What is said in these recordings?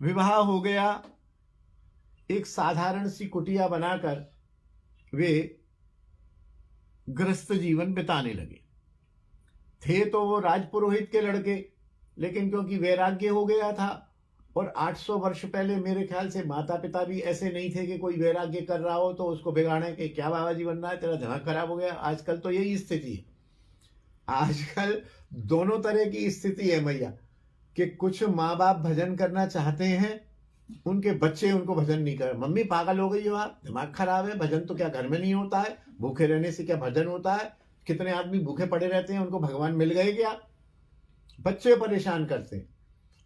विवाह हो गया, एक साधारण सी कुटिया बनाकर वे गृहस्थ जीवन बिताने लगे। थे तो वो राजपुरोहित के लड़के, लेकिन क्योंकि वैराग्य हो गया था, और 800 वर्ष पहले मेरे ख्याल से माता पिता भी ऐसे नहीं थे कि कोई वैराग्य कर रहा हो तो उसको बिगाड़े कि क्या बाबा जी बन रहा है, तेरा दिमाग खराब हो गया। आजकल तो यही स्थिति है। आजकल दोनों तरह की स्थिति है मैया, कि कुछ माँ बाप भजन करना चाहते हैं, उनके बच्चे उनको भजन नहीं कर। मम्मी पागल हो गई हो आप, दिमाग खराब है, भजन तो क्या घर में नहीं होता है? भूखे रहने से क्या भजन होता है? कितने आदमी भूखे पड़े रहते हैं, उनको भगवान मिल गए क्या? बच्चे परेशान करते हैं।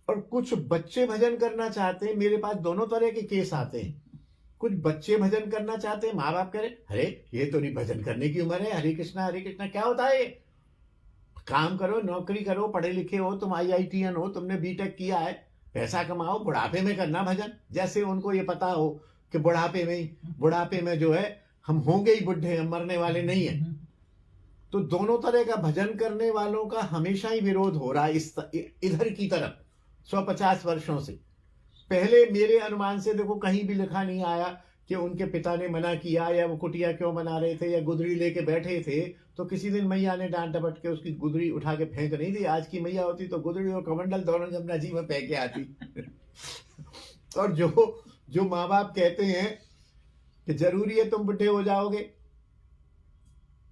और कुछ बच्चे भजन करना चाहते हैं, मेरे पास दोनों तरह के केस आते हैं। कुछ बच्चे भजन करना चाहते हैं, माँ बाप कह रहे अरे ये तो नहीं भजन करने की उम्र है, हरे कृष्णा क्या होता है? काम करो, नौकरी करो, पढ़े लिखे हो, तुम IITN हो, तुमने बीटेक किया है, पैसा कमाओ, बुढ़ापे में करना भजन। जैसे उनको ये पता हो कि बुढ़ापे में जो है हम होंगे ही बुढ़े, हम मरने वाले नहीं है। तो दोनों तरह का भजन करने वालों का हमेशा ही विरोध हो रहा है इधर की तरफ 150 वर्षों से। पहले मेरे अनुमान से देखो कहीं भी लिखा नहीं आया कि उनके पिता ने मना किया, या वो कुटिया क्यों बना रहे थे, या गुदरी लेके बैठे थे तो किसी दिन मैया ने डांट डपट के उसकी गुदरी उठा के फेंक नहीं दी। आज की मैया होती तो गुदरी और कमंडल दोनों जमुना जी में फेंक के आती। और जो माँ बाप कहते हैं कि जरूरी है तुम बुढ़े हो जाओगे,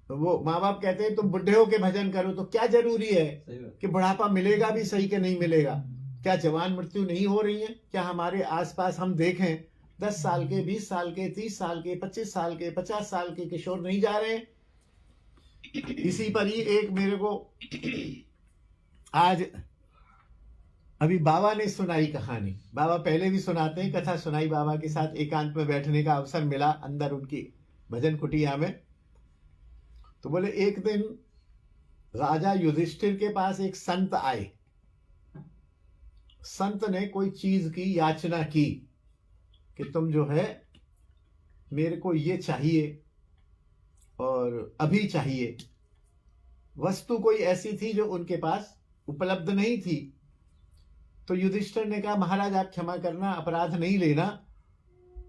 तो वो माँ बाप कहते हैं तुम बुढ़े हो के भजन करो, तो क्या जरूरी है कि बुढ़ापा मिलेगा भी सही कि नहीं मिलेगा? क्या जवान मृत्यु नहीं हो रही है? क्या हमारे आसपास हम देखें 10 साल के, 20 साल के, 30 साल के, 25 साल के, 50 साल के किशोर नहीं जा रहे हैं? इसी पर ही एक मेरे को आज अभी बाबा ने सुनाई कहानी। बाबा पहले भी सुनाते हैं, कथा सुनाई बाबा के साथ एकांत में बैठने का अवसर मिला अंदर उनकी भजन कुटिया में। तो बोले एक दिन राजा युधिष्ठिर के पास एक संत आए। संत ने कोई चीज की याचना की कि तुम जो है मेरे को ये चाहिए और अभी चाहिए। वस्तु कोई ऐसी थी जो उनके पास उपलब्ध नहीं थी। तो युधिष्ठिर ने कहा महाराज आप क्षमा करना, अपराध नहीं लेना,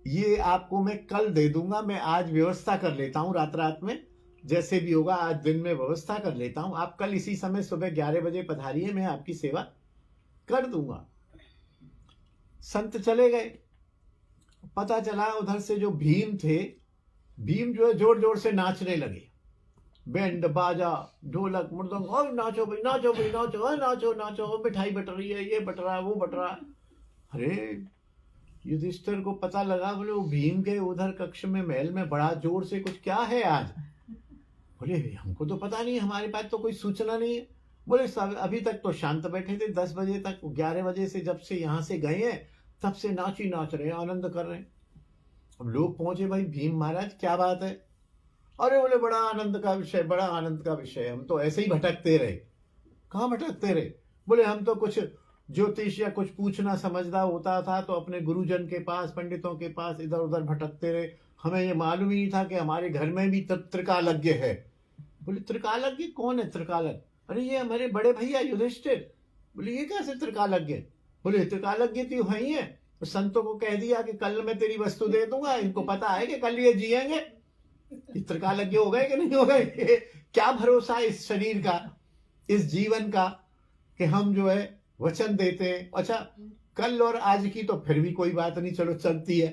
ये आपको मैं कल दे दूंगा, मैं आज व्यवस्था कर लेता हूं, रात में जैसे भी होगा आज दिन में व्यवस्था कर लेता हूं, आप कल इसी समय सुबह 11 बजे पधारिए, मैं आपकी सेवा कर दूंगा। संत चले गए। पता चला उधर से जो भीम थे, भीम जो है जोर जोर से नाचने लगे, बैंड बाजा ढोलक मृदंग, और नाचो भाई नाचो भाई नाचो, नाचो नाचो, मिठाई बट रही है, ये बट रहा है, वो बट रहा है। अरे युधिष्ठिर को पता लगा, बोले वो भीम के उधर कक्ष में महल में बड़ा जोर से कुछ क्या है आज? बोले हमको तो पता नहीं, हमारे पास तो कोई सूचना नहीं है। बोले सब अभी तक तो शांत बैठे थे, 10 बजे तक, 11 बजे से जब से यहाँ से गए हैं तब से नाच रहे हैं, आनंद कर रहे हैं। अब लोग पहुंचे, भाई भीम महाराज क्या बात है? अरे बोले बड़ा आनंद का विषय, बड़ा आनंद का विषय, हम तो ऐसे ही भटकते रहे। कहाँ भटकते रहे? बोले हम तो कुछ ज्योतिष या कुछ पूछना समझना होता था तो अपने गुरुजन के पास, पंडितों के पास इधर उधर भटकते रहे, हमें ये मालूम ही नहीं था कि हमारे घर में भी त्रिकालज्ञ है। बोले त्रिकालज्ञ कौन है? त्रिकालज्ञ? अरे ये हमारे बड़े भैया युधिष्ठिर। बोले ये कैसे त्रिकालज्ञ? बोले त्रिकालज्ञ तो है ही है, तो संतों को कह दिया कि कल मैं तेरी वस्तु दे दूंगा, इनको पता है कि कल ये जिएंगे। त्रिकालज्ञ हो गए कि नहीं हो गए? क्या भरोसा इस शरीर का, इस जीवन का, कि हम जो है वचन देते हैं। अच्छा कल और आज की तो फिर भी कोई बात नहीं, चलो चलती है।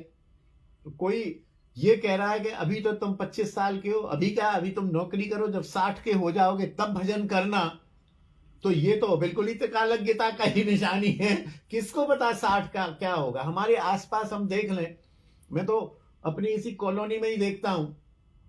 तो कोई ये कह रहा है कि अभी तो तुम 25 साल के हो, अभी क्या, अभी तुम नौकरी करो, जब 60 के हो जाओगे तब भजन करना, तो ये तो बिल्कुल ही त्रिकालज्ञता का ही निशानी है। किसको पता 60 का क्या होगा? हमारे आसपास हम देख लें, मैं तो अपनी इसी कॉलोनी में ही देखता हूं